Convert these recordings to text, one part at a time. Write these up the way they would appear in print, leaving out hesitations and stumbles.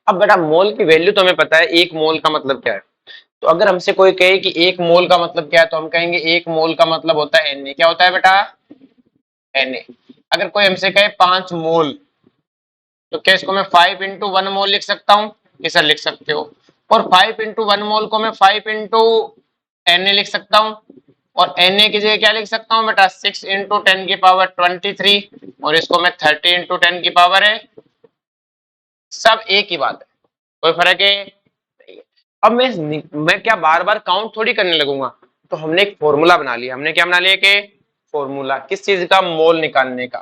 अब बेटा मोल की वैल्यू तो हमें पता है, एक मोल का मतलब क्या है। तो अगर हमसे कोई कहे कि एक मोल का मतलब क्या है, तो हम कहेंगे एक मोल का मतलब होता है Na। क्या होता है बेटा? Na। अगर कोई हमसे कहे 5 मोल, तो क्या इसको मैं 5 इंटू 1 मोल लिख सकता हूँ? कि सर लिख सकते हो। और 5 इंटू 1 मोल को मैं 5 इंटू Na लिख सकता हूँ। और Na की जगह क्या लिख सकता हूँ बेटा? 6 इंटू 10 की पावर 23। और इसको मैं 30 इंटू 10 की पावर है, सब एक ही बात है, कोई फर्क है? अब मैं क्या बार बार काउंट थोड़ी करने लगूंगा। तो हमने एक फॉर्मूला बना लिया। हमने क्या बना लिया कि फॉर्मूला किस चीज का? मोल निकालने का।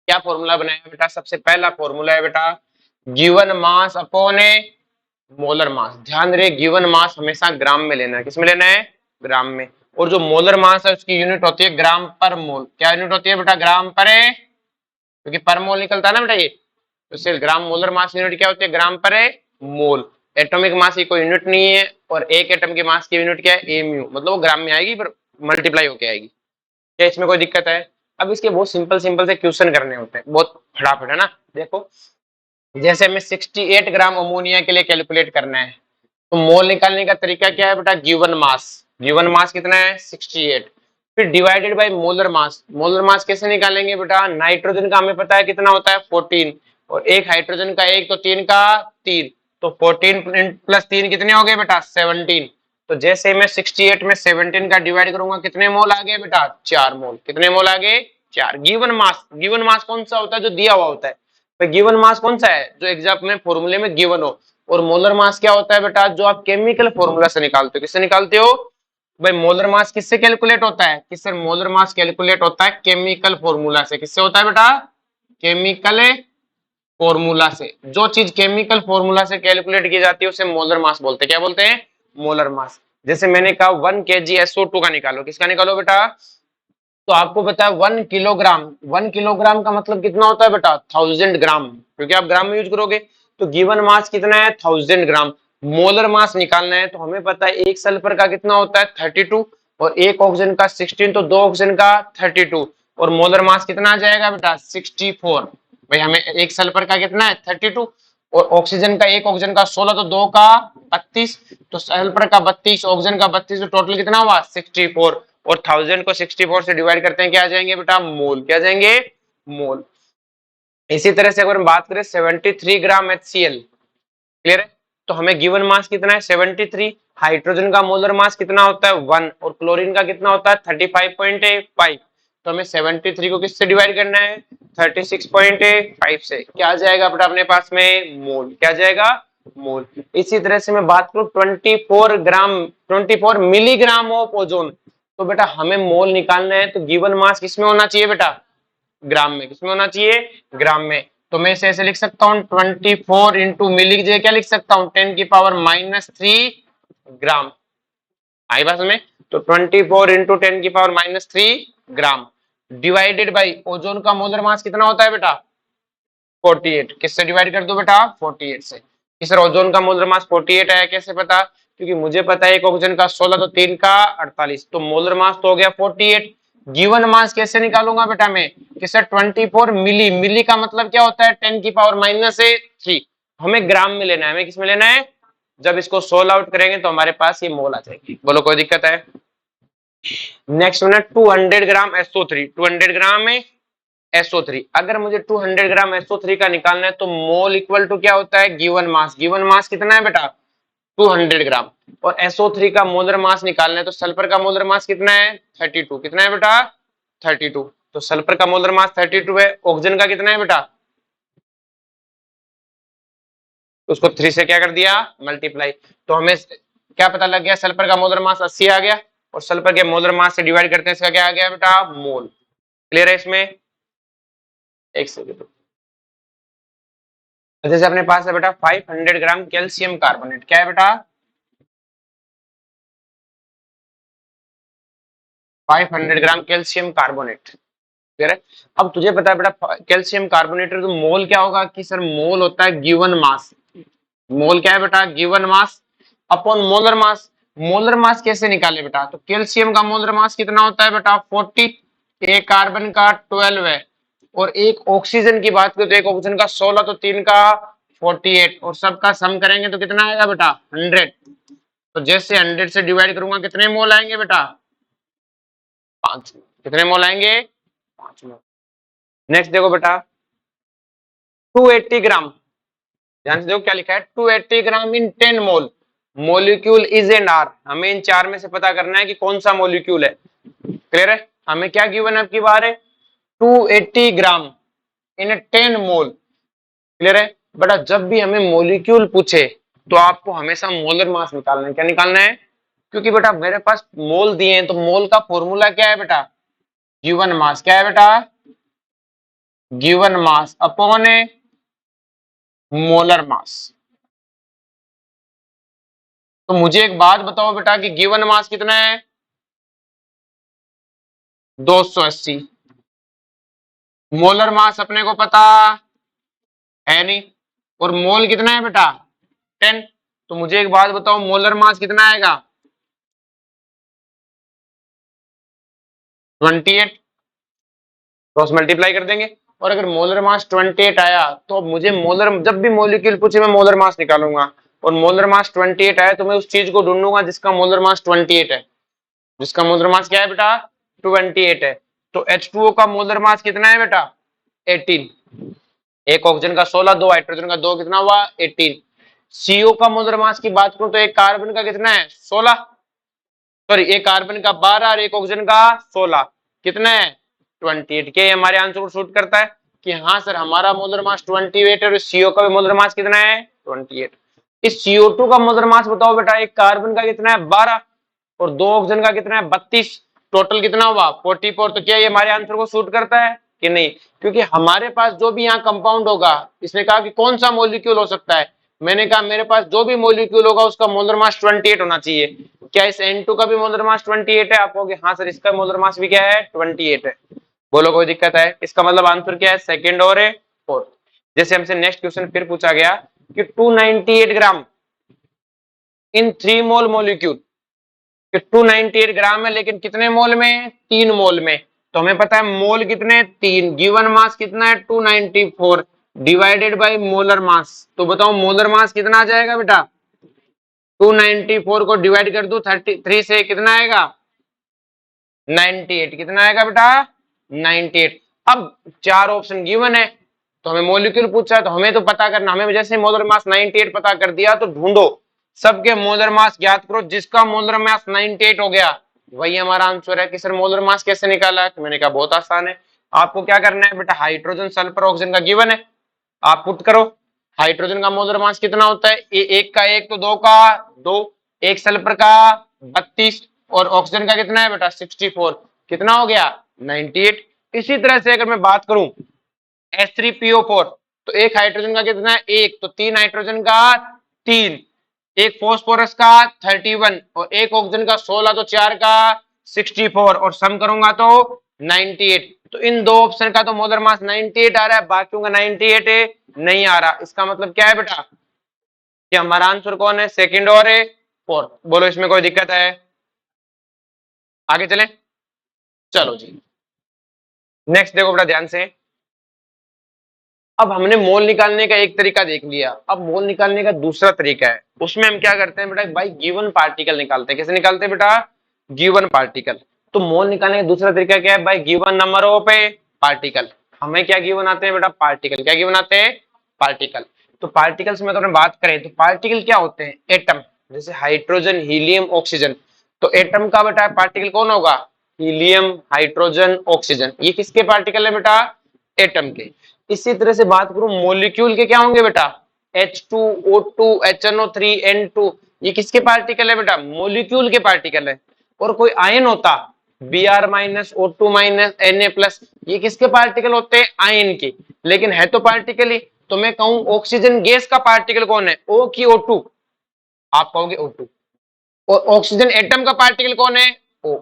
क्या फॉर्मूला बनाया बेटा? सबसे पहला फॉर्मूला है बेटा गिवन मास अपॉन ए मोलर मास। ध्यान रहे गिवन मास हमेशा ग्राम में लेना है। किसमें लेना है? ग्राम में। और जो मोलर मास है उसकी यूनिट होती है ग्राम पर मोल। क्या यूनिट होती है बेटा? ग्राम पर है, क्योंकि पर मोल निकलता है ना बेटा ये। तो सिर्फ ग्राम मोलर मास यूनिट क्या होती है? ग्राम पर है मोल। एटॉमिक मास की कोई यूनिट नहीं है, और एक एटम की मास की यूनिट क्या है? एमयू। मतलब वो ग्राम में आएगी पर मल्टीप्लाई होके आएगी। क्या इसमें कोई दिक्कत है? अब इसके बहुत सिंपल सिंपल से क्वेश्चन करने होते हैं, बहुत फटाफट, है ना। देखो, जैसे हमें 68 ग्राम अमोनिया के लिए कैलकुलेट करना है, तो मोल निकालने का तरीका क्या है बेटा? Given mass. गिवन मास कितना है? 68। फिर divided by molar mass. Molar mass कैसे निकालेंगे बेटा? नाइट्रोजन का हमें पता है कितना होता है? 14। और एक हाइड्रोजन का एक, तो 3 का 3। तो 14 प्लस 3 कितने हो गए बेटा? 17। तो जैसे मैं 68 में 17 का डिवाइड करूंगा, कितने मोल आ गए बेटा? 4 मोल। कितने मोल आ गए? 4। गिवन मास, गिवन मास कौन सा होता है? जो दिया हुआ होता है। तो गिवन मास कौन सा है? जो एग्जाम में फॉर्मूले में गिवन हो। और मोलर मास क्या होता है बेटा? जो आप केमिकल फॉर्मूला से निकालते हो। किससे निकालते हो भाई? मोलर मास किससे कैलकुलेट होता है? कि सर मोलर मास कैलकुलेट होता है केमिकल फॉर्मूला से। किससे होता है बेटा? केमिकल फॉर्मूला से। जो चीज केमिकल फॉर्मूला से कैलकुलेट की जाती है उसे मोलर मास बोलते हैं। क्या बोलते हैं? Molar mass. जैसे मैंने कहा 1 kg SO2 का निकालो। किसका निकालो बेटा? तो आपको पता है 1 किलोग्राम, 1 किलोग्राम का मतलब कितना होता है बेटा? 1000 ग्राम, क्योंकि आप ग्राम में यूज करोगे। तो गिवन मास कितना है? 1000 ग्राम। मोलर मास निकालना है तो हमें पता है एक सल्फर का कितना होता है? 32। और एक ऑक्सीजन का 16, तो दो ऑक्सीजन का 32। और मोलर मास कितना आ जाएगा बेटा? 64। भाई हमें एक सल्फर का कितना है? 32। और ऑक्सीजन का, एक ऑक्सीजन का 16, तो दो का 32। तो सल्फर का 32, ऑक्सीजन का 32, तो टोटल कितना हुआ? 64। और 1000 को 64 से डिवाइड करते हैं, क्या आ जाएंगे बेटा? मोल। क्या आ जाएंगे? मोल। इसी तरह से अगर हम बात करें 73 ग्राम HCl, क्लियर है? तो हमें गिवन मास कितना है? 73। हाइड्रोजन का मोलर मास कितना होता है? 1। और क्लोरीन का कितना होता है? 35.5। तो हमें 73 को किससे डिवाइड करना है? 36.5 से। क्या आ जाएगा बेटा अपने पास में? मोल। क्या आ जाएगा? मोल। इसी तरह से मैं बात करूं 24 ग्राम, 24 मिलीग्राम ऑफ ओजोन, तो बेटा हमें मोल निकालना है। तो गिवन मास किसमें होना चाहिए बेटा? ग्राम में। किसमें होना चाहिए? ग्राम में। तो मैं इसे ऐसे लिख सकता हूँ 24 इंटू मिली की जगह क्या लिख सकता हूँ? 10 की पावर -3 ग्राम। आई बात में? तो 24 इंटू 10 की power -3 gram divided by ozone का मोलर मास कितना होता है बेटा? 48। किससे डिवाइड कर दो बेटा? 48 से। कि सर ओजोन का मोलर मास 48 आया, कैसे पता? क्योंकि मुझे पता है एक ऑक्सीजन का 16, तो 3 का 48, तो मोलर मास तो हो गया 48। गिवन मास कैसे निकालूंगा बेटा मैं? कि सर 24 मिली, मिली का मतलब क्या होता है? 10 की पावर -3। हमें ग्राम में लेना है। हमें किसमें लेना है? जब इसको सोल्व आउट करेंगे तो हमारे पास ये मोल आ जाएगी। बोलो कोई दिक्कत है? नेक्स्ट वन है 200 ग्राम SO3। 200 ग्राम में SO3, अगर मुझे 200 ग्राम SO3 का निकालना है तो मोल इक्वल टू क्या होता है? Given mass. गिवन मास कितना है बेटा? 200 ग्राम। और SO3 का मोलर मास निकालना है तो सल्फर का मोलर मास कितना है? 32। कितना है बेटा? 32। तो सल्फर का मोलर मास 32 है। ऑक्सीजन का कितना है बेटा? तो उसको 3 से क्या कर दिया? मल्टीप्लाई। तो हमें क्या पता लग गया? सल्फर का मोलर मास 80 आ गया। और सल्फर के मोलर मास से डिवाइड करते हैं, इसका क्या आ गया बेटा? मोल। क्लियर है इसमें? एक सेकंड। जैसे अपने पास है बेटा 500 ग्राम कैल्शियम कार्बोनेट। क्या है बेटा? 500 ग्राम कैल्शियम कार्बोनेट। क्लियर है? अब तुझे पता है बेटा कैल्शियम कार्बोनेट तो मोल क्या होगा? कि सर मोल होता है गिवन मास। मोल क्या है बेटा? Given mass upon molar mass. Molar mass कैसे निकाले बेटा? तो कैल्शियम का मोलर मास कितना होता है बेटा? 40। एक कार्बन का 12 है। और एक ऑक्सीजन की बात करें तो एक ऑक्सीजन का 16, तो 3 का 48 और सबका सम करेंगे तो कितना आएगा बेटा 100। तो जैसे 100 से डिवाइड करूंगा कितने मोल आएंगे बेटा 5। कितने मोल आएंगे 5 मोल। नेक्स्ट देखो बेटा 280 ग्राम, ध्यान से देखो क्या लिखा है 280 ग्राम इन 10 मोल मोलिक्यूल इज एंड आर। हमें इन चार में से पता करना है कि कौन सा मोलिक्यूल है। क्लियर है? हमें क्या गिवन है आपकी बार है 280 ग्राम इन 10 मोल। क्लियर है बेटा? जब भी हमें मोलिक्यूल पूछे तो आपको हमेशा मोलर मास निकालना है। क्या निकालना है? क्योंकि बेटा मेरे पास मोल दिए हैं तो मोल का फॉर्मूला क्या है बेटा गिवन मास। क्या है बेटा given mass upon molar mass. तो मुझे एक बात बताओ बेटा कि गिवन मास कितना है 280। मोलर मास अपने को पता है नहीं और मोल कितना है बेटा 10। तो मुझे एक बात बताओ मोलर मास कितना आएगा 28। क्रॉस मल्टीप्लाई कर देंगे और अगर मोलर मास 28 आया तो मुझे मोलर जब भी मॉलिक्यूल पूछे मैं मोलर मास निकालूंगा और मोलर मास 28 आया तो मैं उस चीज को ढूंढूंगा जिसका मोलर मास 28 है। जिसका मोलर मास क्या है बेटा 28 है। तो H2O का मोलर मास कितना है बेटा 18। एक ऑक्सीजन का 16, दो हाइड्रोजन का 2 कितना हुआ 18। CO का मोलर मास की बात करूं तो एक कार्बन का कितना है 16, सॉरी एक कार्बन का 12 और एक ऑक्सीजन का 16 कितना है 28। के हमारे आंसर को शूट करता है कि हाँ सर हमारा मोलर मास 28 है और CO का भी मोलर मास कितना है 28। इस CO2 का मोलर मास बताओ बेटा एक कार्बन का कितना है 12 और दो ऑक्सीजन का कितना है 32, टोटल कितना हुआ 44। तो क्या ये हमारे आंसर को शूट करता है कि नहीं? क्योंकि हमारे पास जो भी यहाँ कंपाउंड होगा, इसने कहा कि कौन सा मॉलिक्यूल हो सकता है, मैंने कहा मेरे पास जो भी मॉलिक्यूल होगा उसका मोलर मास 28 होना चाहिए। क्या इस N2 का भी मोलर मास 28 है? आप कहोगे हाँ सर इसका मोलर मास भी क्या है 28 है। बोलो कोई दिक्कत है? इसका मतलब आंसर क्या है सेकंड और फोर्थ। जैसे हमसे नेक्स्ट क्वेश्चन फिर पूछा गया कि 298 ग्राम इन 3 मोल मॉलिक्यूल। 298 ग्राम है लेकिन कितने मोल में 3 मोल में। तो हमें पता है मोल कितने 3, गिवन मास कितना है 294 डिवाइडेड बाय मोलर मास। तो बताओ मोलर मास कितना आ जाएगा बेटा 294 को डिवाइड कर दो 33 से कितना आएगा 98। कितना आएगा बेटा 98। अब चार ऑप्शन गिवन है तो हमें मॉलिक्यूल पूछा है तो हमें तो पता करना, हमें जैसे मोलर मास 98 पता कर दिया तो ढूंढो सबके मोलर मास ज्ञात करो, जिसका मोलर मास 98 हो गया वही हमारा आंसर है। कि सर मोलर मास कैसे निकाला? तो मैंने कहा बहुत आसान है। आपको क्या करना है बेटा हाइड्रोजन सल्फर ऑक्सीजन का गिवन है, आप पुट करो। हाइड्रोजन का मोलर मास कितना होता है एक का एक तो दो का दो, एक सल्फर का 32 और ऑक्सीजन का कितना है बेटा 64। कितना हो गया 98। इसी तरह से अगर मैं बात करूं H3PO4 तो एक हाइड्रोजन का कितना है एक, तो तीन हाइड्रोजन का 3, एक फॉस्फोरस का 31 और एक ऑक्सीजन का 16, तो चार का 64 और सम करूंगा तो 98। तो इन दो ऑप्शन का तो मोलर मास 98 आ रहा है, बाकियों का 98 नहीं आ रहा। इसका मतलब क्या है बेटा कि हमारा आंसर कौन है सेकंड और फोर्थ। बोलो इसमें कोई दिक्कत है? आगे चलें चलो जी। नेक्स्ट देखो बेटा ध्यान से, अब हमने मोल निकालने का एक तरीका देख लिया, अब मोल निकालने का दूसरा तरीका है। उसमें हम क्या करते हैं बेटा भाई गिवन पार्टिकल निकालते हैं। कैसे निकालते हैं बेटा गिवन पार्टिकल। तो मोल निकालने का दूसरा तरीका क्या है भाई गिवन नंबर ऑफ पार्टिकल। हमें क्या गिवन आते हैं बेटा पार्टिकल। क्या गिवन आते हैं पार्टिकल। तो पार्टिकल्स में तो हम बात करें तो पार्टिकल क्या होते हैं एटम, जैसे हाइड्रोजन हीलियम ऑक्सीजन। तो एटम का बेटा पार्टिकल कौन होगा हीलियम हाइड्रोजन ऑक्सीजन, ये किसके पार्टिकल है बेटा एटम के। इसी तरह से बात करूं मॉलिक्यूल के क्या होंगे बेटा H2O2 HNO3 N2, ये किसके पार्टिकल है बेटा मॉलिक्यूल के पार्टिकल है। और कोई आयन होता Br minus O2 minus Na plus, ये किसके पार्टिकल होते हैं आयन के, लेकिन है तो पार्टिकल ही। तो मैं कहूं ऑक्सीजन गैस का पार्टिकल कौन है O की O2, आप कहोगे O2। और ऑक्सीजन एटम का पार्टिकल कौन है O।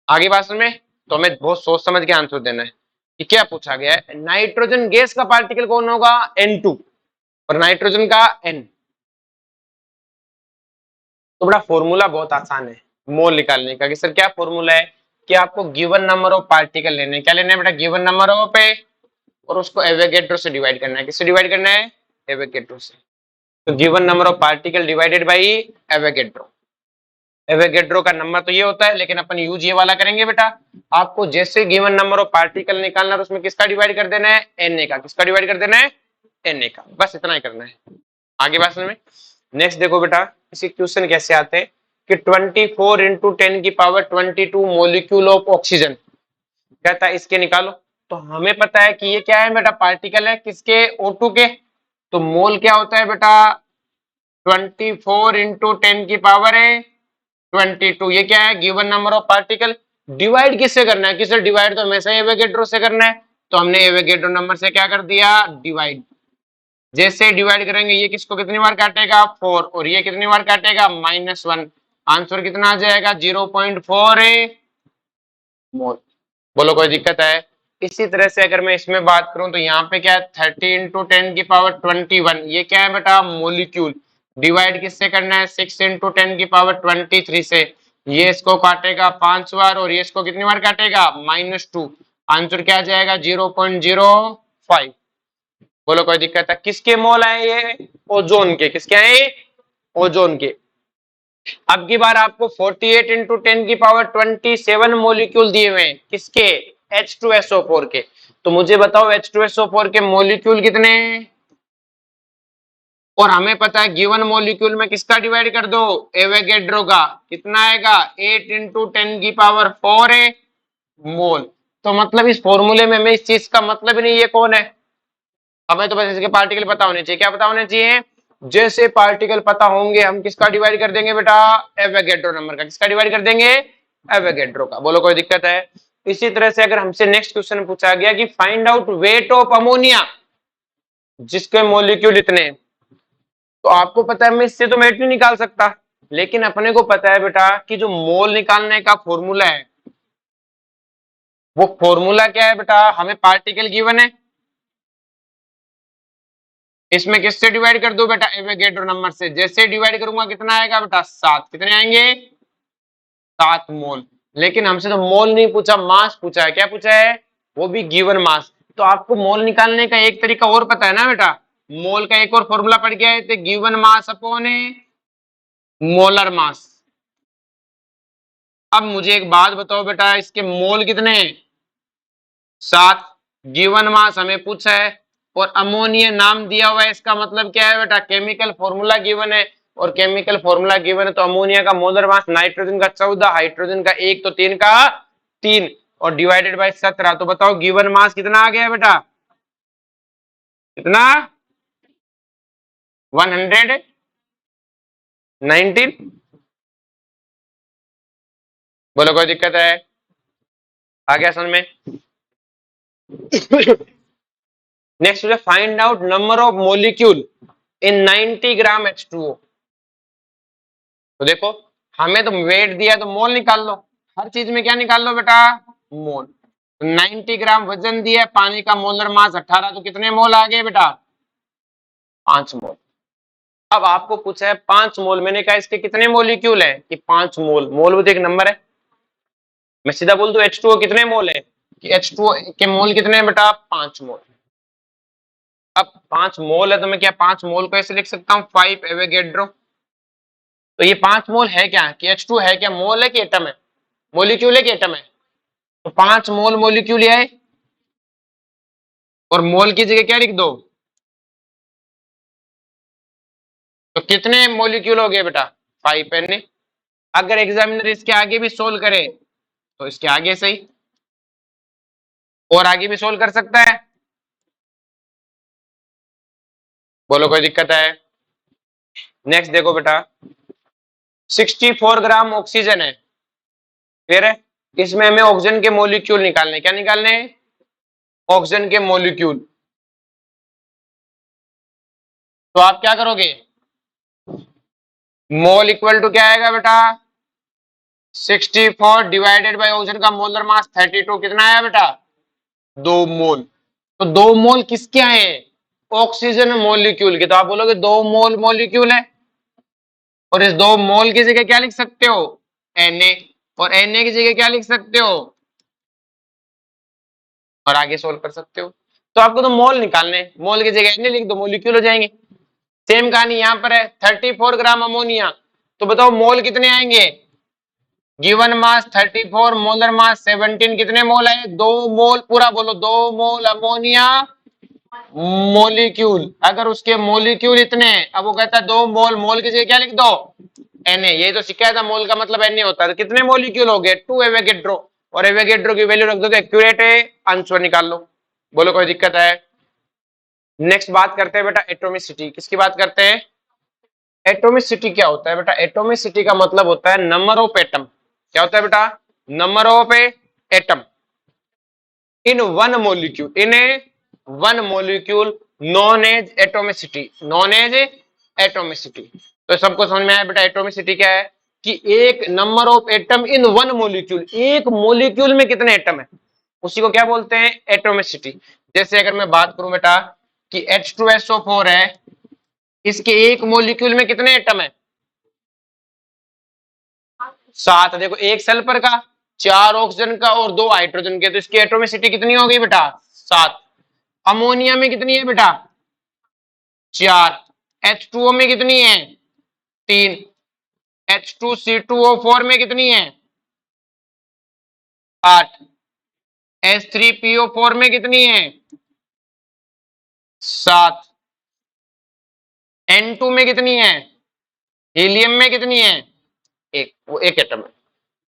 आगे बात में तो हमें बहुत सोच समझ के आंसर देना है कि क्या पूछा गया है। नाइट्रोजन गैस का पार्टिकल कौन होगा N2 और नाइट्रोजन का N। तो बड़ा फॉर्मूला बहुत आसान है मोल निकालने का कि सर क्या फॉर्मूला है कि आपको गिवन नंबर ऑफ पार्टिकल लेने, क्या लेने बेटा गिवन नंबर ऑफ और उसको एवोगैड्रो से डिवाइड करना है। किससे डिवाइड करना है? एवोगैड्रो से। तो given number of particle divided by Avogadro. Avogadro का नंबर तो ये होता है, लेकिन अपन यूज ये वाला करेंगे बेटा। आपको जैसे गिवन नंबर ऑफ पार्टिकल निकालना है तो उसमें किसका डिवाइड कर देना है? Na का। किसका डिवाइड कर देना है? Na का। बस इतना ही करना है। आगे बात समझ में। नेक्स्ट देखो बेटा, इसी क्वेश्चन कैसे आते हैं कि 24 इंटू 10 की पावर 22 मोलिक्यूल ऑफ ऑक्सीजन कहता है इसके निकालो। तो हमें पता है कि ये क्या है बेटा? पार्टिकल है किसके? O2 के। तो मोल क्या होता है बेटा? 24 इंटू 10 की पावर है 22। ये क्या है? Given number of particle. Divide किससे करना है? किससे डिवाइड? तो हमेशा एवोगैड्रो से करना है। तो हमने एवोगैड्रो नंबर से क्या कर दिया? डिवाइड। जैसे डिवाइड करेंगे ये किसको कितनी बार काटेगा? 4। और ये कितनी बार काटेगा? -1। आंसर कितना आ जाएगा? 0.4 मोल। बोलो कोई दिक्कत है? इसी तरह से अगर मैं इसमें बात करूं तो यहाँ पे क्या है? 30 इंटू 10 की पावर 21। ये क्या है बेटा? मोलिक्यूल। डिवाइड किससे करना है? 6 इंटू 10 की पावर 23 से। ये इसको काटेगा 5 बार और ये इसको कितनी बार काटेगा? -2। आंसर क्या आ जाएगा? 0.05। बोलो कोई दिक्कत है? किसके मोल आए ये? ओजोन के। किसके आए? ओजोन के। अब की बार आपको 48 इंटू 10 की पावर 27 मोलिक्यूल दिए हुए हैं। किसके? H2SO4 के। तो मुझे बताओ H2SO4 के मोलिक्यूल कितने हैं? और हमें पता है गिवन मोलिक्यूल में किसका डिवाइड कर दो? एवोगैड्रो का। कितना आएगा? 8 इंटू 10 की पावर 4 है मोल। तो मतलब इस फॉर्मूले में हमें इस चीज का मतलब ही नहीं ये कौन है। हमें तो बस इसके पार्टिकल पता होने चाहिए। क्या पता होने चाहिए? जैसे पार्टिकल पता होंगे हम किसका डिवाइड कर देंगे बेटा? एवोगैड्रो नंबर का। किसका डिवाइड कर देंगे? एवोगैड्रो का। बोलो कोई दिक्कत है? इसी तरह से अगर हमसे नेक्स्ट क्वेश्चन पूछा गया कि find out weight of ammonia जिसके मोलिक्यूल इतने, तो आपको पता है मैं इससे तो वेट नहीं निकाल सकता, लेकिन अपने को पता है बेटा कि जो मोल निकालने का फॉर्मूला है वो फॉर्मूला क्या है बेटा? हमें पार्टिकल गिवन है, इसमें किससे डिवाइड कर दो बेटा? एवोगैड्रो नंबर से। जैसे डिवाइड करूंगा कितना आएगा बेटा? 7। कितने आएंगे? 7 मोल। लेकिन हमसे तो मोल नहीं पूछा, मास पूछा है। क्या पूछा है? वो भी गिवन मास। तो आपको मोल निकालने का एक तरीका और पता है ना बेटा? मोल का एक और फॉर्मूला पढ़ के आए थे, given mass upon molar mass. अब मुझे एक बात बताओ बेटा, इसके मोल कितने हैं? 7। गिवन मास हमें पूछा है और अमोनिया नाम दिया हुआ है। इसका मतलब क्या है बेटा? केमिकल फॉर्मूला गिवन है और केमिकल फॉर्मूला गिवन है तो अमोनिया का मोलर मास नाइट्रोजन का 14, हाइड्रोजन का 1, तो 3 का 3 और डिवाइडेड बाय 17। तो बताओ गिवन मास कितना आ गया बेटा? कितना? 119। बोलो कोई दिक्कत है? आ गया समझ में? नेक्स्ट है find out number of molecule in 90 gram H2O। तो देखो हमें तो वेट दिया तो मोल निकाल लो। हर चीज में क्या निकाल लो बेटा? मोल। 90 ग्राम वजन दिया है, पानी का मोलर मास 18, तो कितने मोल आ गए बेटा? 5 मोल। अब आपको पूछा है 5 मोल, मैंने कहा इसके कितने मोलिक्यूल है कि 5 मोल। मोल वो तो एक नंबर है, मैं सीधा बोल दूं H2O कितने मोल है कि H2O के मोल कितने हैं बेटा? 5 मोल। अब 5 मोल है तो मैं क्या 5 मोल को ऐसे लिख सकता हूँ 5 एवोगैड्रो। तो ये 5 मोल है क्या कि H2 है क्या? मोल है कि एटम है? मोलिक्यूल है कि एटम है? तो 5 मोल मोलिक्यूल है और मोल की जगह क्या लिख दो? तो कितने मोलिक्यूल हो गए बेटा? 5 Na। अगर एग्जामिनर इसके आगे भी सोल्व करे तो इसके आगे सही और आगे भी सोल्व कर सकता है। बोलो कोई दिक्कत है? नेक्स्ट देखो बेटा, 64 ग्राम ऑक्सीजन है, क्लियर है? इसमें हमें ऑक्सीजन के मोलिक्यूल निकालने। क्या निकालने हैं? ऑक्सीजन के मोलिक्यूल। तो आप क्या करोगे? मोल इक्वल टू क्या आएगा बेटा? 64 डिवाइडेड बाय ऑक्सीजन का मोलर मास 32। कितना आया बेटा? 2 मोल। तो 2 मोल किसके आए हैं? ऑक्सीजन मोलिक्यूल के। तो आप बोलोगे 2 मोल मोलिक्यूल है और इस 2 मोल की जगह क्या लिख सकते हो? Na। और Na की जगह क्या लिख सकते हो? और आगे सोल्व कर सकते हो। तो आपको तो मोल निकालने, मोल की जगह एन लिख दो, मोलिक्यूल हो जाएंगे। सेम कहानी यहाँ पर है, 34 ग्राम अमोनिया, तो बताओ मोल कितने आएंगे? गिवन मास 34, मोलर मास 17, कितने मोल आए? 2 मोल, पूरा बोलो, 2 मोल अमोनिया मोलिक्यूल। अगर उसके मोलिक्यूल इतने, अब वो कहता है 2 मोल, मोल की जगह क्या लिख दो? Na। ये तो सिखाया था, मोल का मतलब Na होता है। तो कितने मोलिक्यूल हो गए? 2 एवोगैड्रो, और एवोगैड्रो की वैल्यू रख दो तो एक्यूरेट है, आंसर निकाल लो। बोलो कोई दिक्कत है? नेक्स्ट बात करते हैं बेटा एटॉमिसिटी। किसकी बात करते हैं? एटॉमिसिटी क्या होता है बेटा? एटॉमिसिटी का मतलब होता है नंबर ऑफ एटम। क्या होता है बेटा? Number of atom in one molecule, in a one molecule, known as atomicity, known as atomicity. तो सबको समझ में आया बेटा एटॉमिसिटी क्या है? कि एक number of atom in one molecule, एक मोलिक्यूल में कितने एटम है, उसी को क्या बोलते हैं? एटॉमिसिटी। जैसे अगर मैं बात करूं बेटा कि H2SO4 है, इसके एक मोलिक्यूल में कितने एटम है? 7। देखो, एक सल्फर का, 4 ऑक्सीजन का और 2 हाइड्रोजन के, तो इसकी एटॉमिसिटी कितनी हो गई बेटा? 7। अमोनिया में कितनी है बेटा? 4। H2O में कितनी है? 3। H2C2O4 में कितनी है? 8। H3PO4 में कितनी है? 7। N2 में कितनी है? हीलियम में कितनी है? एक, वो एक एटम है।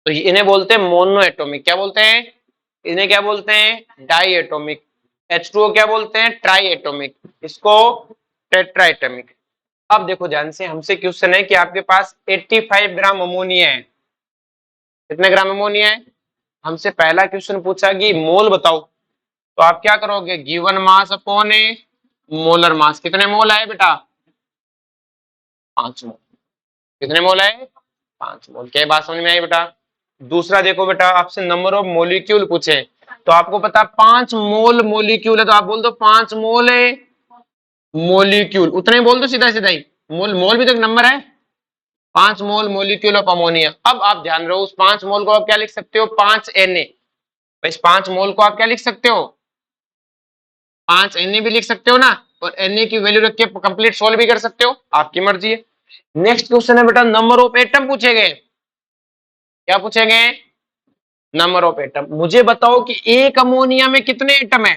तो इन्हें बोलते हैं मोनो एटॉमिक। क्या बोलते हैं? इन्हें क्या बोलते हैं? Die atomic. H2O क्या बोलते हैं? Try atomic. इसको टेट्रा एटॉमिक। अब देखो ध्यान से, हमसे क्वेश्चन है कि आपके पास 85 ग्राम अमोनिया है। कितने ग्राम अमोनिया है? हमसे पहला क्वेश्चन पूछा कि मोल बताओ, तो आप क्या करोगे? गिवन मास अपॉन ए मोलर मास। कितने मोल आए बेटा? 5 मोल। कितने मोल आए? 5 मोल। क्या बात समझ में आई बेटा? दूसरा देखो बेटा, आपसे नंबर ऑफ मोलिक्यूल पूछे, तो आपको पता 5 मोल मोलिक्यूल है, तो आप बोल दो 5 मोल है मोलिक्यूल, उतने ही बोल दो सीधा सीधा ही। मोल, मोल भी तो एक नंबर है। 5 मोल मोलिक्यूल ऑफ अमोनिया। अब आप ध्यान रहो, उस 5 मोल को आप क्या लिख सकते हो? 5 Na। इस 5 मोल को आप क्या लिख सकते हो? 5 Na भी लिख सकते हो ना, और Na की वैल्यू रख के कंप्लीट सोल्व भी कर सकते हो, आपकी मर्जी है। नेक्स्ट क्वेश्चन है बेटा, नंबर ऑफ एटम पूछे गए। क्या पूछे गए? Number of atom. मुझे बताओ कि एक अमोनिया में कितने एटम है?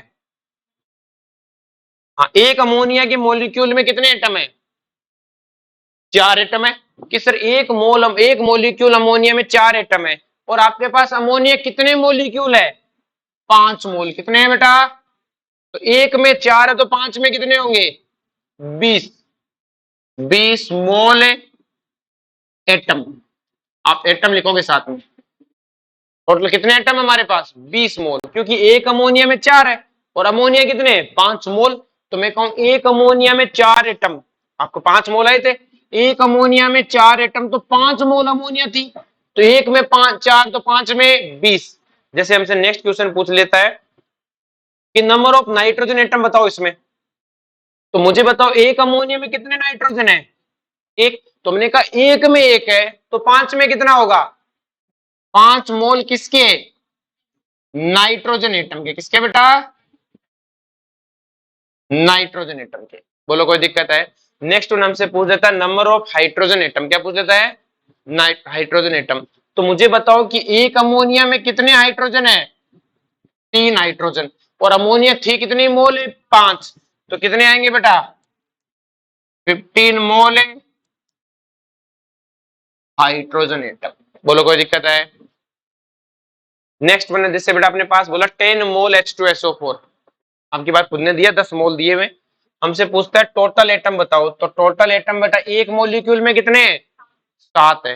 हाँ, एक अमोनिया के मोलिक्यूल में कितने एटम है? 4 एटम है। कि सर एक मोलिक्यूल अमोनिया में 4 एटम है, और आपके पास अमोनिया कितने मोलिक्यूल है? 5 मोल। कितने हैं बेटा? तो एक में 4 है, तो 5 में कितने होंगे? 20। 20 मोल एटम। आप एटम लिखोगे साथ में। टोटल कितने एटम हमारे पास? 20 मोल, क्योंकि एक अमोनिया में 4 है, और अमोनिया कितने? 5 मोल। तो मैं कहूं एक अमोनिया में 4 एटम, आपको 5 मोल आए थे, एक अमोनिया में 4 एटम, तो 5 मोल अमोनिया थी। तो एक में 5, 4, तो 5 में 20। जैसे हमसे नेक्स्ट क्वेश्चन पूछ लेता है कि नंबर ऑफ नाइट्रोजन एटम बताओ इसमें। तो मुझे बताओ एक अमोनिया में कितने नाइट्रोजन है? एक। तुमने कहा एक में एक है, तो 5 में कितना होगा? 5 मोल किसके? नाइट्रोजन एटम के। किसके बेटा? नाइट्रोजन एटम के। बोलो कोई दिक्कत है? नेक्स्ट वन हमसे पूछ देता है नंबर ऑफ हाइड्रोजन एटम। क्या पूछ देता है? Hydrogen atom. तो मुझे बताओ कि एक अमोनिया में कितने हाइड्रोजन है? 3 हाइड्रोजन। और अमोनिया थी कितनी मोल है? 5। तो कितने आएंगे बेटा? 15 मोल है हाइड्रोजन एटम। बोलो कोई दिक्कत है? नेक्स्ट वन है, जिससे बेटा अपने पास बोला 10 मोल H2SO4। आपकी बात खुद ने दिया, 10 मोल दिए हुए। हमसे पूछता है टोटल एटम बताओ। तो टोटल एटम बेटा एक मोलिक्यूल में कितने हैं? 7 है।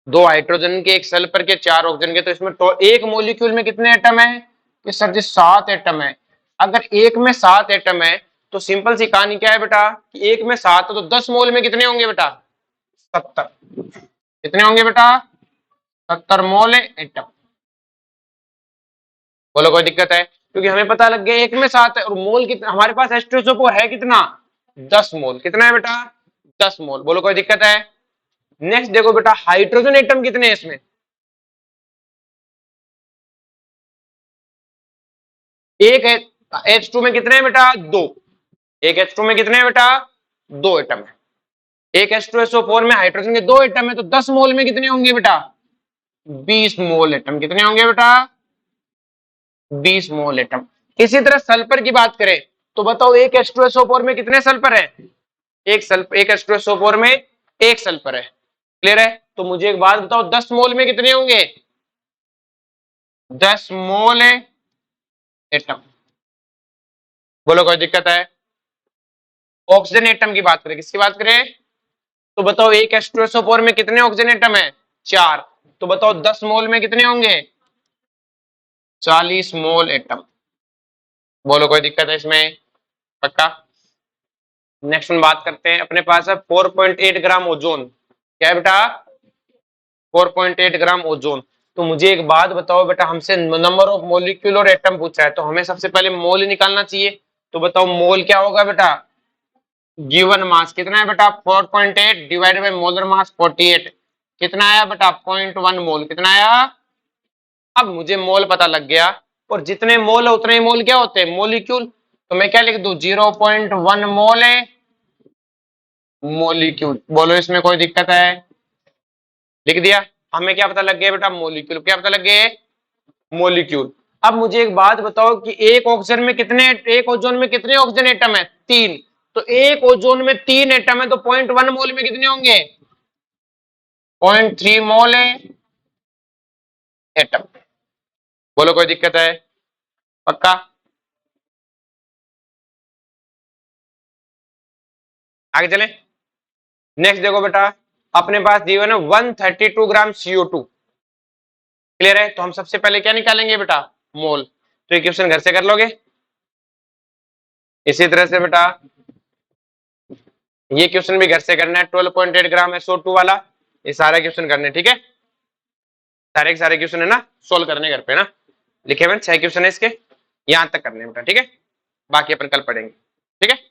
2 हाइड्रोजन के, 1 सल्फर के, 4 ऑक्सीजन के, तो इसमें एक मोलिक्यूल में कितने एटम है? कि सर जी 7 एटम है। अगर एक में 7 एटम है, तो सिंपल सी कहानी क्या है बेटा कि एक में 7 है, तो 10 मोल में कितने होंगे बेटा? 70। कितने होंगे बेटा? 70 मोल एटम। बोलो कोई दिक्कत है? क्योंकि हमें पता लग गया एक में 7 है, और मोल कितना हमारे पास H2SO4 है कितना? 10 मोल। कितना है बेटा? 10 मोल। बोलो कोई दिक्कत है? नेक्स्ट देखो बेटा, हाइड्रोजन एटम कितने हैं इसमें? एक है। H2 में कितने हैं बेटा? 2। एक H2 में कितने हैं बेटा? 2 एटम है। एक H2SO4 में हाइड्रोजन के 2 एटम है, तो 10 मोल में कितने होंगे बेटा? 20 मोल एटम। कितने होंगे बेटा? 20 मोल एटम। इसी तरह सल्फर की बात करें तो बताओ एक H2SO4 में कितने सल्फर है? एक H2SO4 में एक सल्फर है। क्लियर है? तो मुझे एक बात बताओ, 10 मोल में कितने होंगे? 10 मोल एटम। बोलो कोई दिक्कत है? ऑक्सीजन एटम की बात करें, किसकी बात करें? तो बताओ एक H2SO4 में कितने ऑक्सीजन एटम है? 4। तो बताओ 10 मोल में कितने होंगे? 40 मोल एटम। बोलो कोई दिक्कत है इसमें? पक्का? नेक्स्ट में बात करते हैं, अपने पास है 4.8 ग्राम ओजोन। क्या है बेटा? 4.8 ग्राम ओजोन। तो मुझे एक बात बताओ बेटा, हमसे नंबर ऑफ मोलिक्यूल और एटम पूछा है, तो हमें सबसे पहले मोल निकालना चाहिए। तो बताओ मोल क्या होगा बेटा? गिवन मास कितना है बेटा? 4.8 डिवाइडेड बाय मोलर मास 48। कितना आया बेटा? 0.1 मोल। कितना आया? अब मुझे मोल पता लग गया, और जितने मोल है उतने मोल क्या होते हैं? मोलिक्यूल। तो मैं क्या लिख दूं? 0.1 मोल है मोलिक्यूल। बोलो इसमें कोई दिक्कत है? लिख दिया। हमें क्या पता लग गया बेटा? मोलिक्यूल। क्या पता लग गया? मोलिक्यूल। अब मुझे एक बात बताओ कि एक ऑक्सीजन में कितने, एक ओजोन में कितने ऑक्सीजन एटम है? 3। तो एक ओजोन में 3 एटम है, तो 0.1 मोल में कितने होंगे? 0.3 मोल है एटम। बोलो कोई दिक्कत है? पक्का? आगे चले। नेक्स्ट देखो बेटा, अपने पास जीवन है 132 ग्राम CO2। क्लियर है? तो हम सबसे पहले क्या निकालेंगे बेटा? मोल। तो ये क्वेश्चन घर से कर लोगे। इसी तरह से बेटा ये क्वेश्चन भी घर से करना है, 12.8 ग्राम SO2 वाला। ये सारे क्वेश्चन करने, ठीक है? सारे के सारे क्वेश्चन है ना, सोल्व करने घर पे ना। लिखे हुए 6 क्वेश्चन है इसके, यहां तक करने बेटा, ठीक है? बाकी अपन कल पढ़ेंगे, ठीक है?